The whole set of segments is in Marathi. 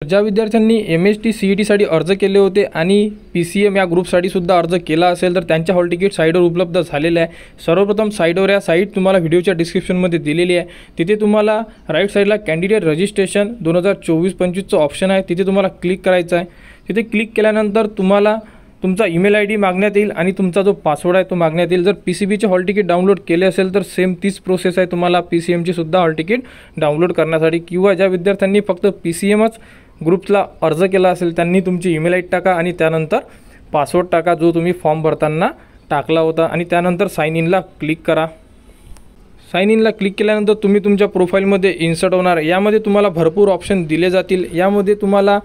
ज्या विद्यार्थ्यांनी MST CETसाठी अर्ज केले होते आणि PCM या ग्रुपसाठी सुद्धा अर्ज केला असेल तर त्यांच्या हॉल तिकीट साईटवर उपलब्ध झालेले आहे। सर्वप्रथम साईटवर या साईट तुम्हाला व्हिडिओच्या डिस्क्रिप्शनमध्ये दिलेली आहे। तिथे तुम्हाला राईट साईडला कॅन्डिडेट रजिस्ट्रेशन 2024-25चं ऑप्शन आहे, तिथे तुम्हाला क्लिक करायचं आहे। तिथे क्लिक केल्यानंतर तुम्हाला तुमचा ईमेल ID मागण्यात येईल आणि तुमचा जो पासवर्ड आहे तो मागण्यात येईल। जर PCBचे हॉल तिकीट डाउनलोड केले असेल तर सेम तीच प्रोसेस आहे तुम्हाला PCMची सुद्धा हॉल तिकीट डाउनलोड करण्यासाठी, किंवा ज्या विद्यार्थ्यांनी फक्त PCMच ग्रुपला अर्ज केला असेल त्यांनी तुमची ईमेल ID टाका आणि त्यानंतर पासवर्ड टाका जो तुम्ही फॉर्म भरताना टाकला होता आणि त्यानंतर साइन इनला क्लिक करा। साइन इनला क्लिक केल्यानंतर तुम्ही तुमच्या प्रोफाईलमध्ये इन्सर्ट होणार। यामध्ये तुम्हाला भरपूर ऑप्शन दिले जातील। यामध्ये तुम्हाला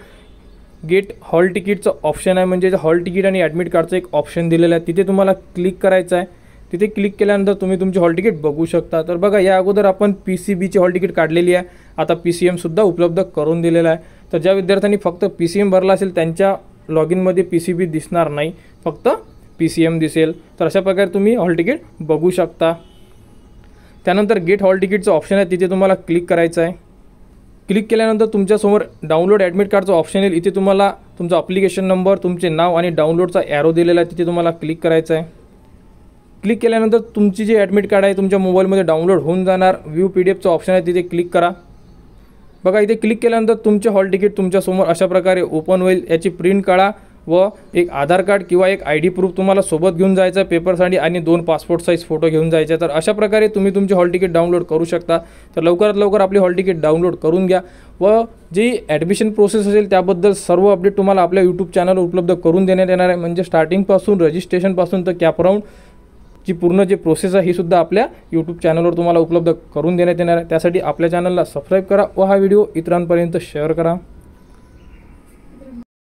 गेट हॉल तिकीटचं ऑप्शन आहे, म्हणजे हॉल तिकीट आणि ॲडमिट कार्डचं एक ऑप्शन दिलेलं आहे, तिथे तुम्हाला क्लिक करायचं आहे। तिथे क्लिक केल्यानंतर तुम्ही तुमची हॉल तिकीट बघू शकता। तर बघा, या अगोदर आपण PCBची हॉल तिकीट काढलेली आहे, आता PCMसुद्धा उपलब्ध करून दिलेला आहे। तर ज्या विद्यार्थ्यांनी फक्त PCM भरला असेल त्यांच्या लॉगिनमध्ये PCB दिसणार नाही, फक्त PCM दिसेल। तर अशा प्रकारे तुम्ही हॉल तिकीट बघू शकता। त्यानंतर गेट हॉल तिकीटचं ऑप्शन आहे, तिथे तुम्हाला क्लिक करायचं आहे। क्लिक केल्यानंतर तुमच्यासमोर डाउनलोड ॲडमिट कार्डचं ऑप्शन येईल। इथे तुम्हाला तुमचा ॲप्लिकेशन नंबर, तुमचे नाव आणि डाउनलोडचा ॲरो दिलेला आहे, तिथे तुम्हाला क्लिक करायचं आहे। क्लिक केल्यानंतर तुमची जी ॲडमिट कार्ड आहे तुमच्या मोबाईलमध्ये डाउनलोड होऊन जाणार। व्ह्यू PDF ऑप्शन आहे, तिथे क्लिक करा। बघा, इथे क्लिक केल्यानंतर तुमचे हॉल तिकीट तुमच्यासमोर अशा प्रकारे ओपन होईल। याची प्रिंट काढा व एक आधार कार्ड किंवा एक ID प्रूफ तुम्हाला सोबत घेऊन जायचं आहे पेपरसाठी आणि 2 पासपोर्ट साईज फोटो घेऊन जायचे। तर अशा प्रकारे तुम्ही तुमचे हॉल तिकीट डाउनलोड करू शकता। तर लवकरात लवकर आपली हॉल तिकीट डाउनलोड करून घ्या व जी ॲडमिशन प्रोसेस असेल त्याबद्दल सर्व अपडेट तुम्हाला आपल्या यूट्यूब चॅनलवर उपलब्ध करून देण्यात येणार आहे। म्हणजे स्टार्टिंगपासून रजिस्ट्रेशनपासून तर कॅपराऊंड जी पूर्ण जी प्रोसेस आहे ही सुद्धा आपल्या यूट्यूब चॅनलवर तुम्हाला उपलब्ध करून देण्यात येणार आहे। त्यासाठी आपल्या चॅनलला सबस्क्राईब करा व हा व्हिडिओ इतरांपर्यंत शेअर करा।